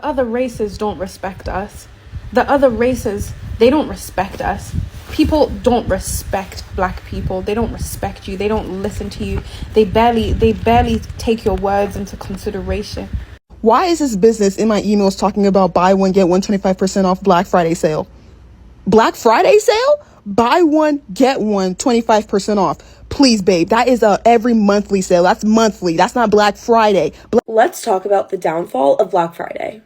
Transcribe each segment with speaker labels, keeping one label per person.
Speaker 1: Other races don't respect us. The other races, they don't respect us. People don't respect black people. They don't respect you. They don't listen to you. They barely take your words into consideration.
Speaker 2: Why is this business in my emails talking about buy one, get one 25% off Black Friday sale? Black Friday sale? Buy one, get one 25% off. Please, babe, that is a every monthly sale. That's monthly. That's not Black Friday.
Speaker 3: Let's talk about the downfall of Black Friday.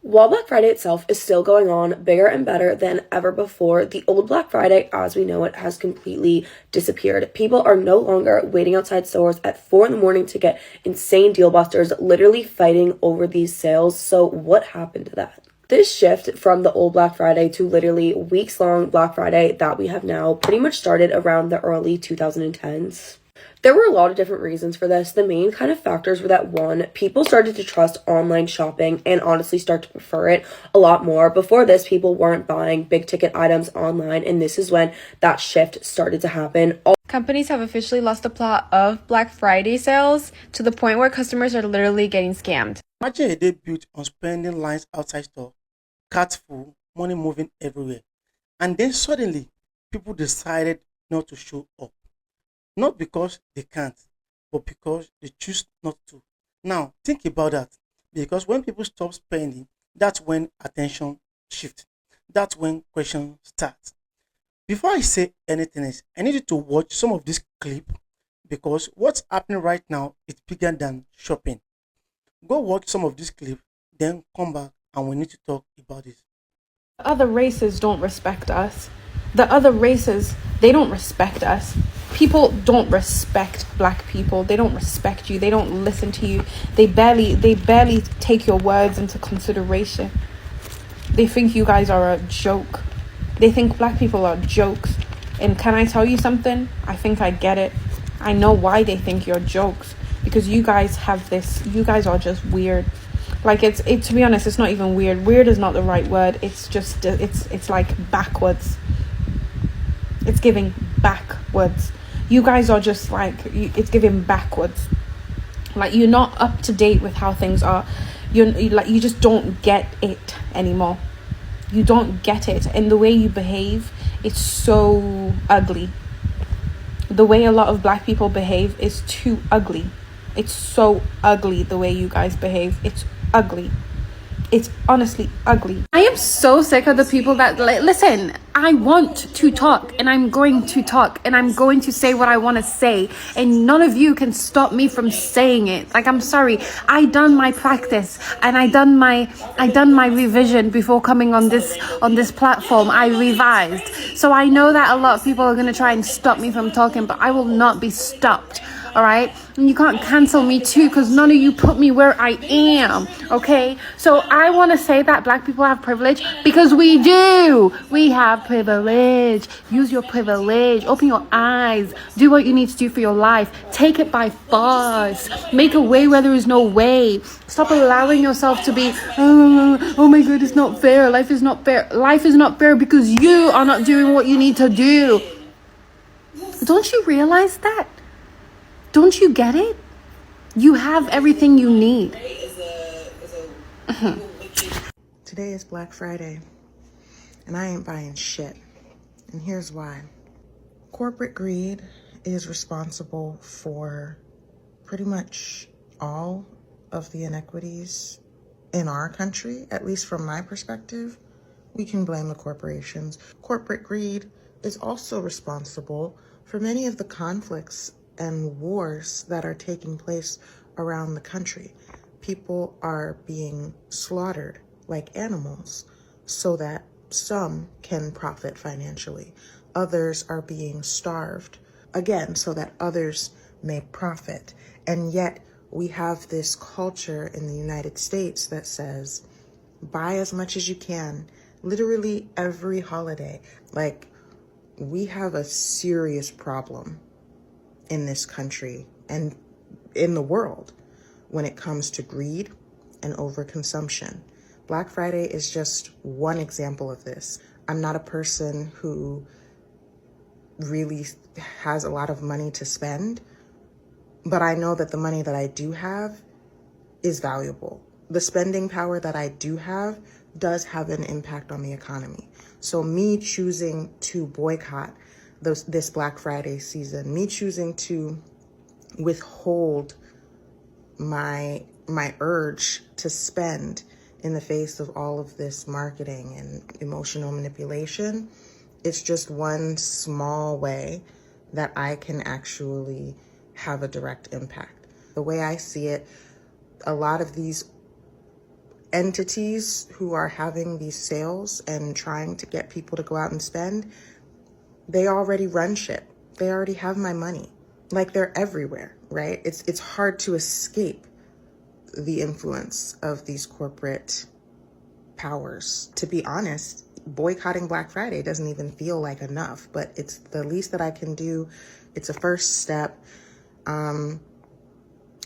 Speaker 3: While Black Friday itself is still going on bigger and better than ever before, the old Black Friday, as we know it, has completely disappeared. People are no longer waiting outside stores at 4 in the morning to get insane deal busters, literally fighting over these sales. So what happened to that? This shift from the old Black Friday to literally weeks-long Black Friday that we have now pretty much started around the early 2010s. There were a lot of different reasons for this. The main kind of factors were that, one, people started to trust online shopping and honestly start to prefer it a lot more. Before this, people weren't buying big ticket items online, and this is when that shift started to happen.
Speaker 4: Companies have officially lost the plot of Black Friday sales to the point where customers are literally getting scammed.
Speaker 5: Imagine a day built on spending lines outside store, carts full, money moving everywhere. And then suddenly, people decided not to show up. Not because they can't, but because they choose not to. Now, think about that. Because when people stop spending, that's when attention shifts. That's when questions start. Before I say anything else, I need you to watch some of this clip because what's happening right now is bigger than shopping. Go watch some of this clip, then come back and we need to talk about it.
Speaker 1: Other races don't respect us. The other races, they don't respect us. People don't respect black people. They don't respect you. They don't listen to you. They barely take your words into consideration. They think you guys are a joke. They think black people are jokes. And can I tell you something? I think I get it. I know why they think you're jokes. Because you guys have this, you guys are just weird. Like to be honest, it's not even weird. Weird is not the right word. It's just, it's like backwards. It's giving backwards. You guys are just like, it's giving backwards. Like you're not up to date with how things are. You just don't get it anymore. You don't get it. And the way you behave, it's so ugly. The way a lot of black people behave is too ugly. It's so ugly the way you guys behave. It's ugly. It's honestly ugly.
Speaker 4: I am so sick of the people that listen. I want to talk and I'm going to talk and I'm going to say what I want to say and none of you can stop me from saying it. Like, I'm sorry. I done my practice and I done my revision before coming on this platform. I revised. So I know that a lot of people are going to try and stop me from talking, but I will not be stopped. All right, and you can't cancel me too because none of you put me where I am. Okay, so I want to say that black people have privilege because we do. We have privilege. Use your privilege. Open your eyes. Do what you need to do for your life. Take it by force. Make a way where there is no way. Stop allowing yourself to be, oh my God, it's not fair. Life is not fair. Life is not fair because you are not doing what you need to do. Don't you realize that? Don't you get it? You have everything you need.
Speaker 2: Today is Black Friday, and I ain't buying shit. And here's why. Corporate greed is responsible for pretty much all of the inequities in our country, at least from my perspective. We can blame the corporations. Corporate greed is also responsible for many of the conflicts and wars that are taking place around the country. People are being slaughtered like animals so that some can profit financially. Others are being starved, again, so that others may profit. And yet we have this culture in the United States that says, buy as much as you can, literally every holiday. Like, we have a serious problem in this country and in the world when it comes to greed and overconsumption. Black Friday is just one example of this. I'm not a person who really has a lot of money to spend, but I know that the money that I do have is valuable. the spending power that I do have does have an impact on the economy. So me choosing to boycott this Black Friday season, me choosing to withhold my urge to spend in the face of all of this marketing and emotional manipulation, it's just one small way that I can actually have a direct impact. The way I see it, a lot of these entities who are having these sales and trying to get people to go out and spend, they already run shit. They already have my money. Like, they're everywhere, right? It's hard to escape the influence of these corporate powers. To be honest, boycotting Black Friday doesn't even feel like enough, but it's the least that I can do. It's a first step, and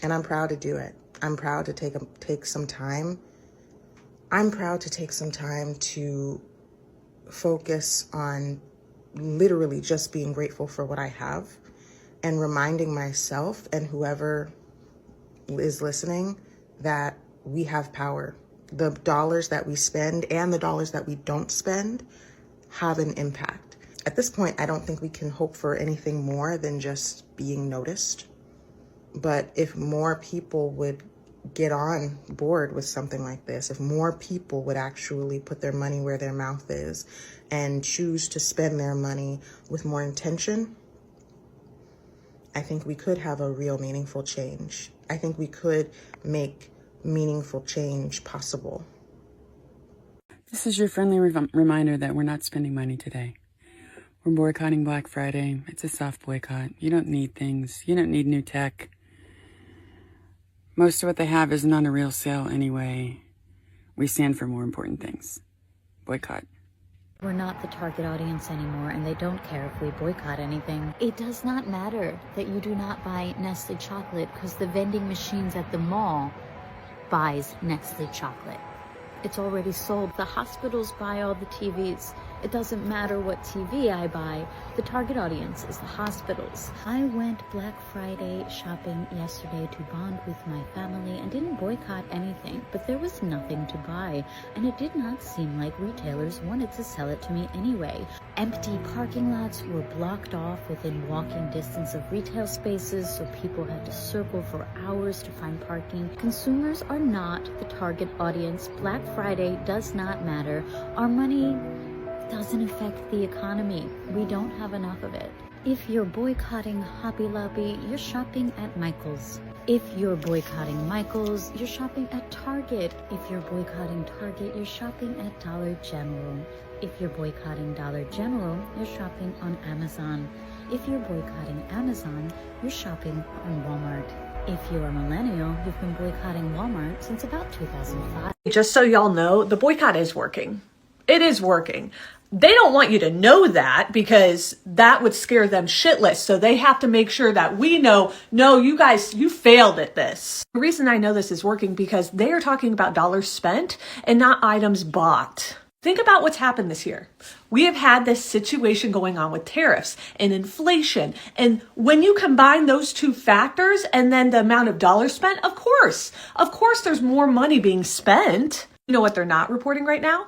Speaker 2: I'm proud to do it. I'm proud to take some time. I'm proud to take some time to focus on literally just being grateful for what I have and reminding myself and whoever is listening that we have power. The dollars that we spend and the dollars that we don't spend have an impact. At this point, I don't think we can hope for anything more than just being noticed. But if more people would get on board with something like this, if more people would actually put their money where their mouth is and choose to spend their money with more intention, I think we could have a real meaningful change. I think we could make meaningful change possible.
Speaker 6: This is your friendly reminder that we're not spending money today. We're boycotting Black Friday. It's a soft boycott. You don't need things. You don't need new tech. Most of what they have isn't on a real sale anyway. We stand for more important things. Boycott.
Speaker 7: We're not the target audience anymore, and they don't care if we boycott anything. It does not matter that you do not buy Nestle chocolate because the vending machines at the mall buys Nestle chocolate. It's already sold. The hospitals buy all the TVs. It doesn't matter what TV I buy. The target audience is the hospitals. I went Black Friday shopping yesterday to bond with my family and didn't boycott anything, but there was nothing to buy, and it did not seem like retailers wanted to sell it to me anyway. Empty parking lots were blocked off within walking distance of retail spaces, so people had to circle for hours to find parking. Consumers are not the target audience. Black Friday does not matter. Our money doesn't affect the economy. We don't have enough of it. If you're boycotting Hobby Lobby, you're shopping at Michael's. If you're boycotting Michael's, you're shopping at Target. If you're boycotting Target, you're shopping at Dollar General. If you're boycotting Dollar General, you're shopping on Amazon. If you're boycotting Amazon, you're shopping on Walmart. If you're a millennial, you've been boycotting Walmart since about 2005.
Speaker 8: Just so y'all know, the boycott is working. It is working. They don't want you to know that because that would scare them shitless. So they have to make sure that we know, no, you guys, you failed at this. The reason I know this is working because they are talking about dollars spent and not items bought. Think about what's happened this year. We have had this situation going on with tariffs and inflation. And when you combine those two factors and then the amount of dollars spent, of course there's more money being spent. You know what they're not reporting right now?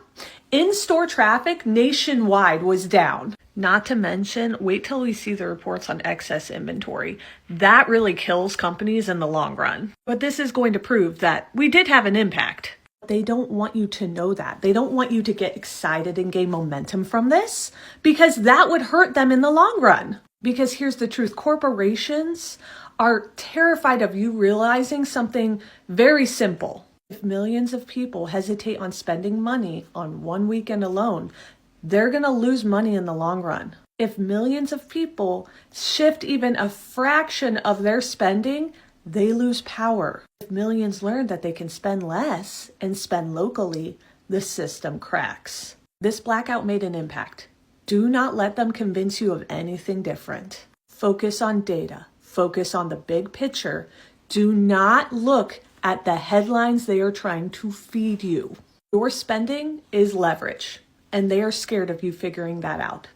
Speaker 8: In-store traffic nationwide was down. Not to mention, wait till we see the reports on excess inventory. That really kills companies in the long run. But this is going to prove that we did have an impact. They don't want you to know that. They don't want you to get excited and gain momentum from this because that would hurt them in the long run. Because here's the truth, corporations are terrified of you realizing something very simple. If millions of people hesitate on spending money on one weekend alone, they're going to lose money in the long run. If millions of people shift even a fraction of their spending, they lose power. If millions learn that they can spend less and spend locally, the system cracks. This blackout made an impact. Do not let them convince you of anything different. Focus on data. Focus on the big picture. Do not look at the headlines they are trying to feed you. Your spending is leverage, and they are scared of you figuring that out.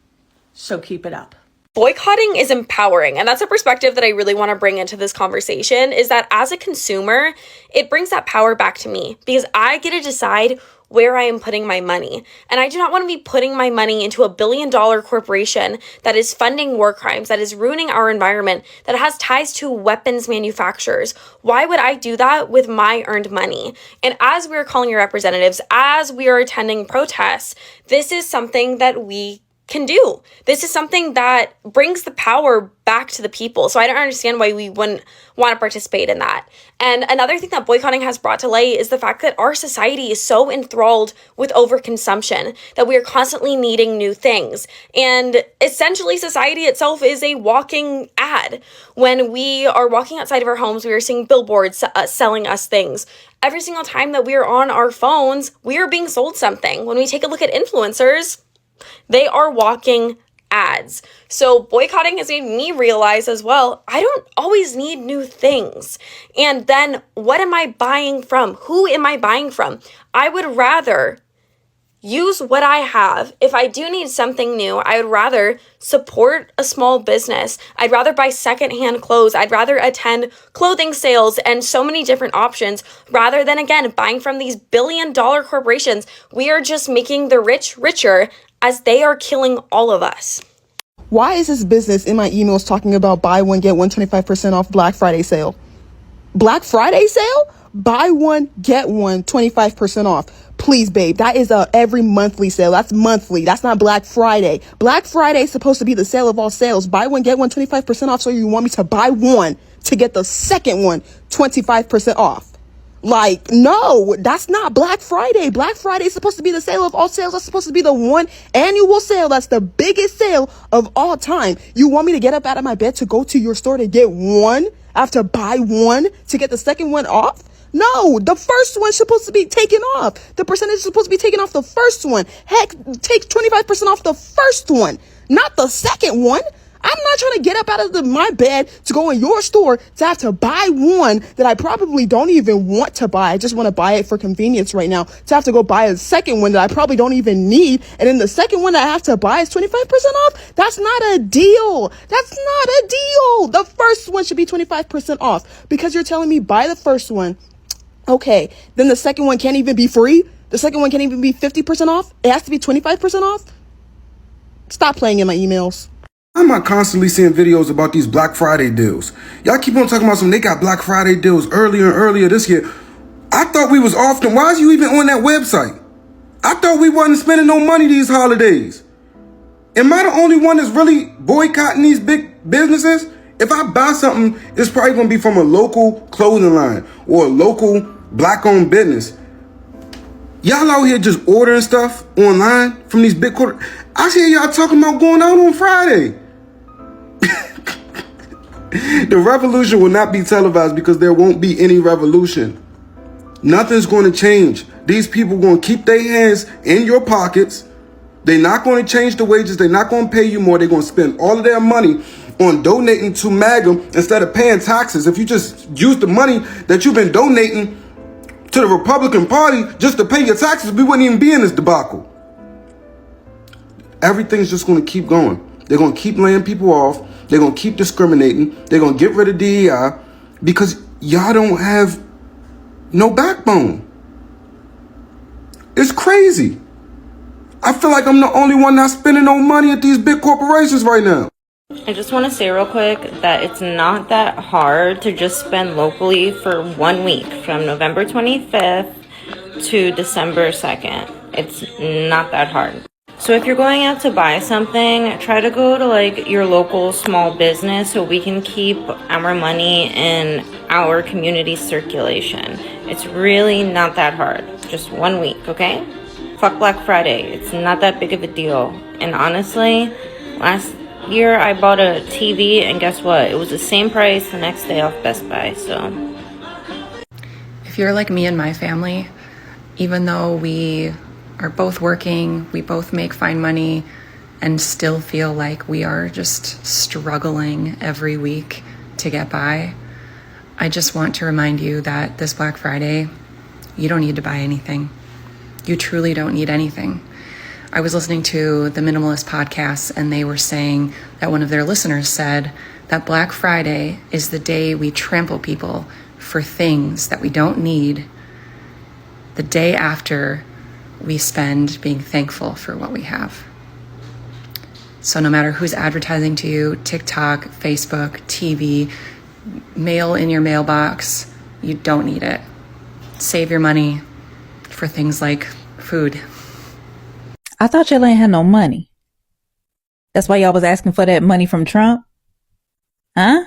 Speaker 8: So keep it up.
Speaker 9: Boycotting is empowering, and that's a perspective that I really want to bring into this conversation, is that as a consumer, it brings that power back to me because I get to decide where I am putting my money. And I do not want to be putting my money into a billion-dollar corporation that is funding war crimes, that is ruining our environment, that has ties to weapons manufacturers. Why would I do that with my earned money? And as we are calling your representatives, as we are attending protests, this is something that we can do. This is something that brings the power back to the people. So I don't understand why we wouldn't want to participate in that. And another thing that boycotting has brought to light is the fact that our society is so enthralled with overconsumption that we are constantly needing new things. And essentially society itself is a walking ad. When we are walking outside of our homes, we are seeing billboards selling us things. Every single time that we are on our phones, we are being sold something. When we take a look at influencers, they are walking ads. So boycotting has made me realize as well, I don't always need new things. And then what am I buying from? Who am I buying from? I would rather use what I have. If I do need something new, I would rather support a small business. I'd rather buy secondhand clothes. I'd rather attend clothing sales and so many different options rather than, again, buying from these billion-dollar corporations. We are just making the rich richer as they are killing all of us.
Speaker 10: Why is this business in my emails talking about buy one, get one 25% off Black Friday sale? Black Friday sale? Buy one, get one 25% off. Please, babe, that is a every monthly sale. That's monthly. That's not Black Friday. Black Friday is supposed to be the sale of all sales. Buy one, get one 25% off. So you want me to buy one to get the second one 25% off? Like, no, that's not Black Friday. Black Friday is supposed to be the sale of all sales. That's supposed to be the one annual sale. That's the biggest sale of all time. You want me to get up out of my bed to go to your store to get one? I have to buy one to get the second one off? No, the first one's supposed to be taken off. The percentage is supposed to be taken off the first one. Heck, take 25% off the first one, not the second one. I'm not trying to get up out of my bed to go in your store to have to buy one that I probably don't even want to buy. I just want to buy it for convenience right now. To have to go buy a second one that I probably don't even need. And then the second one that I have to buy is 25% off. That's not a deal. That's not a deal. The first one should be 25% off because you're telling me buy the first one. Okay, then the second one can't even be free. The second one can't even be 50% off. It has to be 25% off. Stop playing in my emails.
Speaker 11: I'm not constantly seeing videos about these Black Friday deals. Y'all keep on talking about they got Black Friday deals earlier and earlier this year. I thought we was off them. Why is you even on that website? I thought we wasn't spending no money these holidays. Am I the only one that's really boycotting these big businesses? If I buy something, it's probably going to be from a local clothing line or a local black-owned business. Y'all out here just ordering stuff online from these big corporations. I see y'all talking about going out on Friday. The revolution will not be televised because there won't be any revolution. Nothing's going to change. These people are going to keep their hands in your pockets. They're not going to change the wages. They're not going to pay you more. They're going to spend all of their money on donating to MAGA instead of paying taxes. If you just use the money that you've been donating to the Republican Party just to pay your taxes, we wouldn't even be in this debacle. Everything's just going to keep going. They're going to keep laying people off. They're going to keep discriminating. They're going to get rid of DEI because y'all don't have no backbone. It's crazy. I feel like I'm the only one not spending no money at these big corporations right now.
Speaker 12: I just want to say real quick that it's not that hard to just spend locally for 1 week from November 25th to December 2nd. It's not that hard. So if you're going out to buy something, try to go to like your local small business so we can keep our money in our community circulation. It's really not that hard. Just 1 week, okay? Fuck Black Friday. It's not that big of a deal. And honestly, last year I bought a TV and guess what? It was the same price the next day off Best Buy, so.
Speaker 13: If you're like me and my family, even though we are both working, we both make fine money and still feel like we are just struggling every week to get by, I just want to remind you that this Black Friday, you don't need to buy anything. You truly don't need anything. I was listening to the Minimalist podcast, and they were saying that one of their listeners said that Black Friday is the day we trample people for things that we don't need, the day after we spend being thankful for what we have. So no matter who's advertising to you, TikTok, Facebook, TV, mail in your mailbox, you don't need it. Save your money for things like food.
Speaker 14: I thought y'all ain't had no money. That's why y'all was asking for that money from Trump? Huh?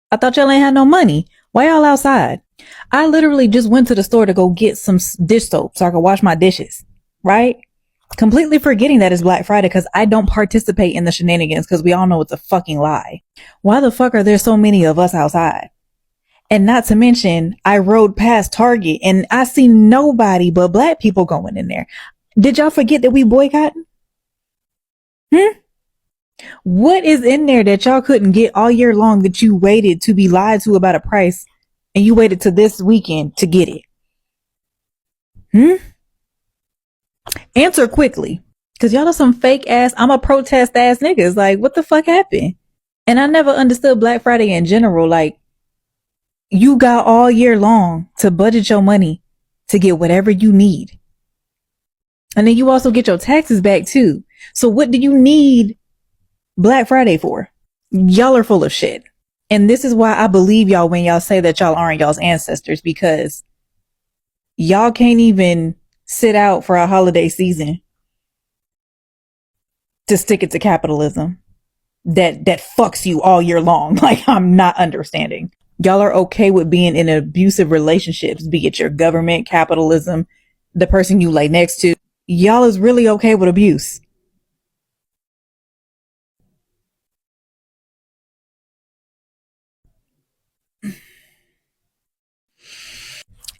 Speaker 14: I thought y'all ain't had no money. Why y'all outside? I literally just went to the store to go get some dish soap so I could wash my dishes, right? Completely forgetting that it's Black Friday because I don't participate in the shenanigans because we all know it's a fucking lie. Why the fuck are there so many of us outside? And not to mention, I rode past Target and I see nobody but Black people going in there. Did y'all forget that we boycotting? What is in there that y'all couldn't get all year long that you waited to be lied to about a price and you waited to this weekend to get it? Answer quickly. Cause y'all are some fake ass, I'm a protest ass niggas. Like, what the fuck happened? And I never understood Black Friday in general. Like, you got all year long to budget your money to get whatever you need. And then you also get your taxes back too. So what do you need Black Friday for? Y'all are full of shit. And this is why I believe y'all when y'all say that y'all aren't y'all's ancestors, because y'all can't even sit out for a holiday season to stick it to capitalism that fucks you all year long. Like, I'm not understanding. Y'all are okay with being in abusive relationships, be it your government, capitalism, the person you lay next to. Y'all is really okay with abuse.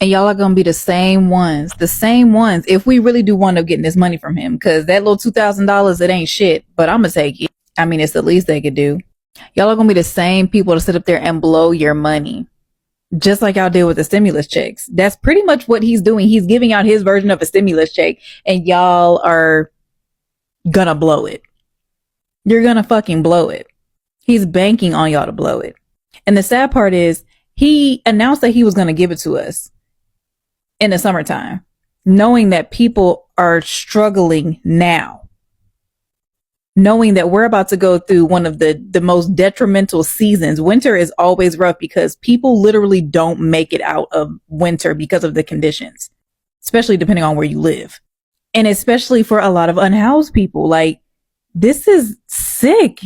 Speaker 14: And y'all are gonna be the same ones, if we really do wind up getting this money from him, because that little $2,000, it ain't shit, but I'm gonna take it. I mean, it's the least they could do. Y'all are gonna be the same people to sit up there and blow your money, just like y'all did with the stimulus checks. That's pretty much what he's doing. He's giving out his version of a stimulus check, and y'all are gonna blow it. You're gonna fucking blow it. He's banking on y'all to blow it. And the sad part is, he announced that he was gonna give it to us in the summertime, knowing that people are struggling now, knowing that we're about to go through one of the most detrimental seasons. Winter is always rough because people literally don't make it out of winter because of the conditions, especially depending on where you live. And especially for a lot of unhoused people, like, this is sick.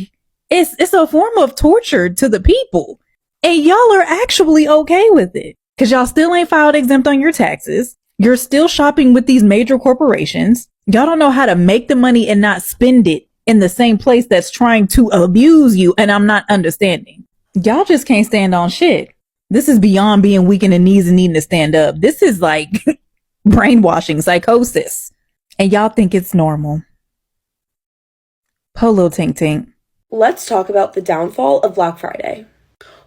Speaker 14: It's a form of torture to the people. And y'all are actually okay with it. Cause y'all still ain't filed exempt on your taxes. You're still shopping with these major corporations. Y'all don't know how to make the money and not spend it in the same place that's trying to abuse you. And I'm not understanding. Y'all just can't stand on shit. This is beyond being weak in the knees and needing to stand up. This is like brainwashing, psychosis. And y'all think it's normal. Polo tink tink.
Speaker 3: Let's talk about the downfall of Black Friday.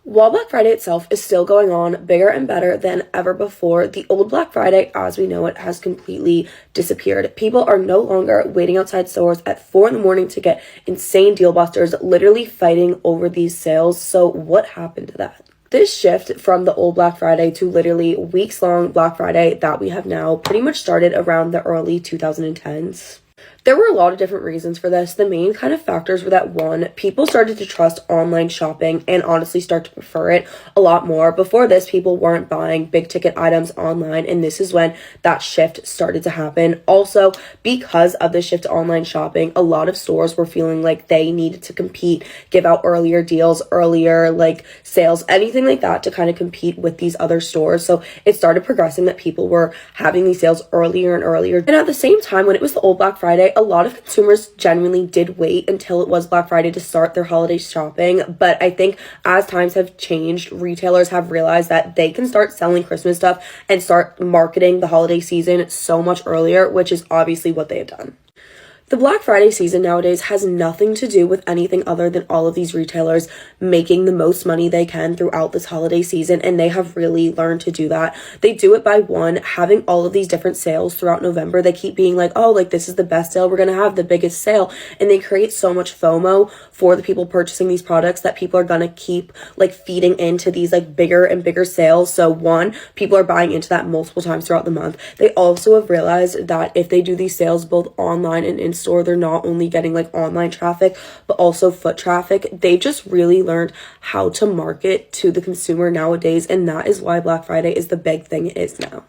Speaker 3: While Black Friday itself is still going on bigger and better than ever before, the old Black Friday, as we know it, has completely disappeared. People are no longer waiting outside stores at 4 a.m. to get insane deal busters, literally fighting over these sales. So what happened to that? This shift from the old Black Friday to literally weeks-long Black Friday that we have now pretty much started around the early 2010s. There were a lot of different reasons for this. The main kind of factors were that, one, people started to trust online shopping and honestly start to prefer it a lot more. Before this, people weren't buying big ticket items online, and this is when that shift started to happen. Also, because of the shift to online shopping, a lot of stores were feeling like they needed to compete, give out earlier deals, earlier like sales, anything like that to kind of compete with these other stores. So it started progressing that people were having these sales earlier and earlier. And at the same time, when it was the old Black Friday, a lot of consumers genuinely did wait until it was Black Friday to start their holiday shopping. But I think as times have changed, retailers have realized that they can start selling Christmas stuff and start marketing the holiday season so much earlier, which is obviously what they have done. The Black Friday season nowadays has nothing to do with anything other than all of these retailers making the most money they can throughout this holiday season, and they have really learned to do that. They do it by one, having all of these different sales throughout November. They keep being like, oh, like this is the best sale, we're gonna have the biggest sale, and they create so much FOMO for the people purchasing these products that people are gonna keep like feeding into these like bigger and bigger sales. So one, people are buying into that multiple times throughout the month. They also have realized that if they do these sales both online and in store, they're not only getting like online traffic but also foot traffic. They just really learned how to market to the consumer nowadays, and that is why Black Friday is the big thing it is now.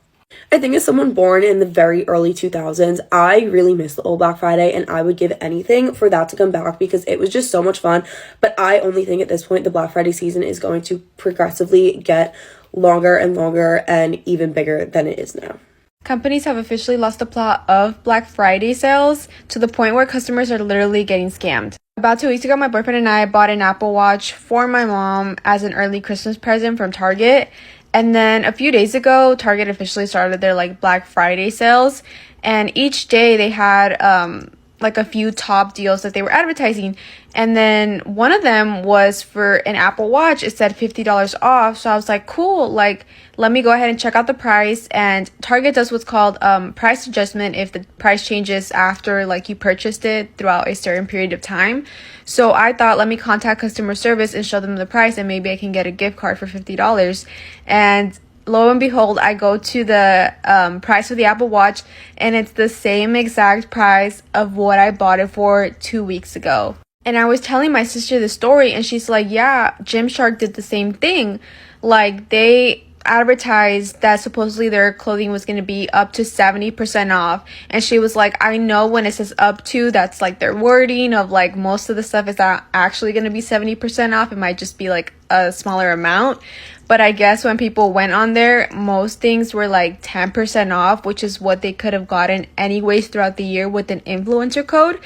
Speaker 3: I think as someone born in the very early 2000s, I really miss the old Black Friday, and I would give anything for that to come back because it was just so much fun. But I only think at this point the Black Friday season is going to progressively get longer and longer and even bigger than it is now.
Speaker 4: Companies have officially lost the plot of Black Friday sales to the point where customers are literally getting scammed. About 2 weeks ago, my boyfriend and I bought an Apple Watch for my mom as an early Christmas present from Target. And then a few days ago, Target officially started their like Black Friday sales. And each day they had like a few top deals that they were advertising. And then one of them was for an Apple Watch. It said $50 off. So I was like, cool, like let me go ahead and check out the price. And Target does what's called price adjustment if the price changes after like you purchased it throughout a certain period of time. So I thought, let me contact customer service and show them the price, and maybe I can get a gift card for $50. And lo and behold, I go to the price of the Apple Watch, and it's the same exact price of what I bought it for 2 weeks ago. And I was telling my sister the story, and she's like, yeah, Gymshark did the same thing. Like, they advertised that supposedly their clothing was going to be up to 70% off. And she was like, I know when it says up to, that's like their wording of like most of the stuff is not actually going to be 70% off. It might just be like a smaller amount. But I guess when people went on there, most things were like 10% off, which is what they could have gotten anyways throughout the year with an influencer code.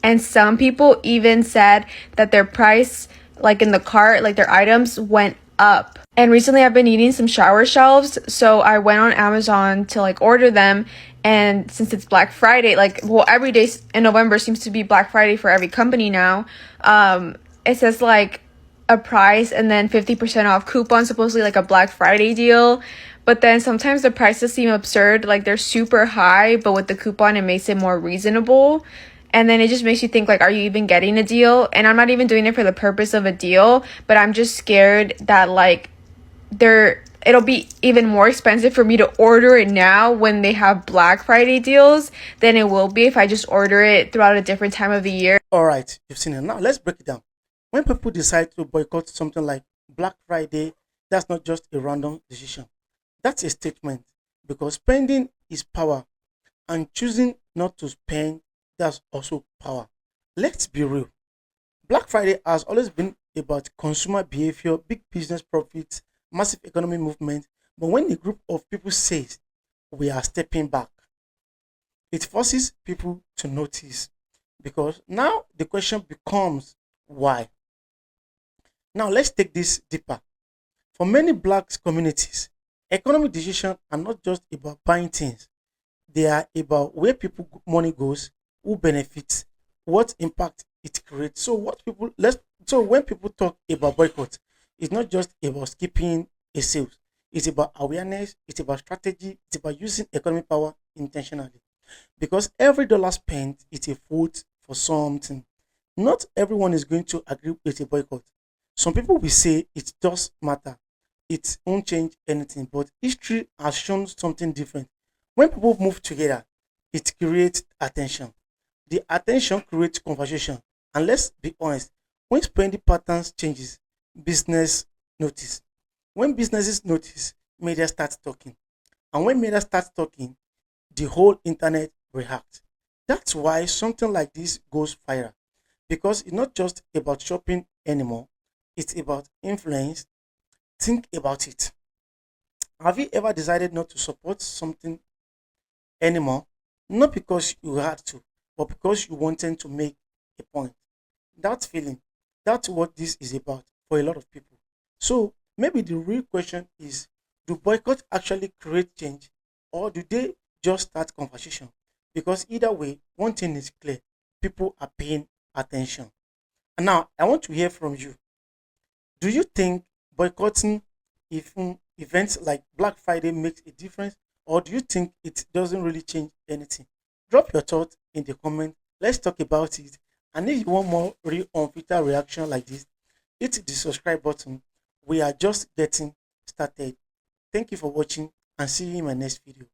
Speaker 4: And some people even said that their price, like in the cart, like their items went up. And recently I've been needing some shower shelves, so I went on Amazon to like order them. And since it's Black Friday, like, well, every day in November seems to be Black Friday for every company now. It says like a price and then 50% off coupon, supposedly like a Black Friday deal. But then sometimes the prices seem absurd, like they're super high, but with the coupon it makes it more reasonable. And then it just makes you think, like, are you even getting a deal? And I'm not even doing it for the purpose of a deal, but I'm just scared that like it'll be even more expensive for me to order it now when they have Black Friday deals than it will be if I just order it throughout a different time of the year.
Speaker 5: All right, you've seen it. Now let's break it down. When people decide to boycott something like Black Friday, that's not just a random decision. That's a statement, because spending is power, and choosing not to spend, that's also power. Let's be real. Black Friday has always been about consumer behavior, big business profits, massive economic movement. But when a group of people says we are stepping back, it forces people to notice, because now the question becomes why. Now let's take this deeper. For many Black communities, economic decisions are not just about buying things. They are about where people money goes, who benefits, what impact it creates. So when people talk about boycott, it's not just about skipping a sales. It's about awareness, it's about strategy, it's about using economic power intentionally. Because every dollar spent is a vote for something. Not everyone is going to agree with a boycott. Some people will say it does matter, it won't change anything, but history has shown something different. When people move together, it creates attention. The attention creates conversation. And let's be honest, when spending patterns changes, business notice. When businesses notice, media starts talking. And when media starts talking, the whole internet reacts. That's why something like this goes viral. Because it's not just about shopping anymore, it's about influence. Think about it. Have you ever decided not to support something anymore? Not because you had to, but because you wanted to make a point. That feeling, that's what this is about for a lot of people. So maybe the real question is, do boycott actually create change, or do they just start conversation? Because either way, one thing is clear: people are paying attention. And now I want to hear from you. Do you think boycotting events like Black Friday makes a difference, or do you think it doesn't really change anything? Drop your thoughts in the comment. Let's talk about it. And if you want more real unfiltered reaction like this, hit the subscribe button. We are just getting started. Thank you for watching and see you in my next video.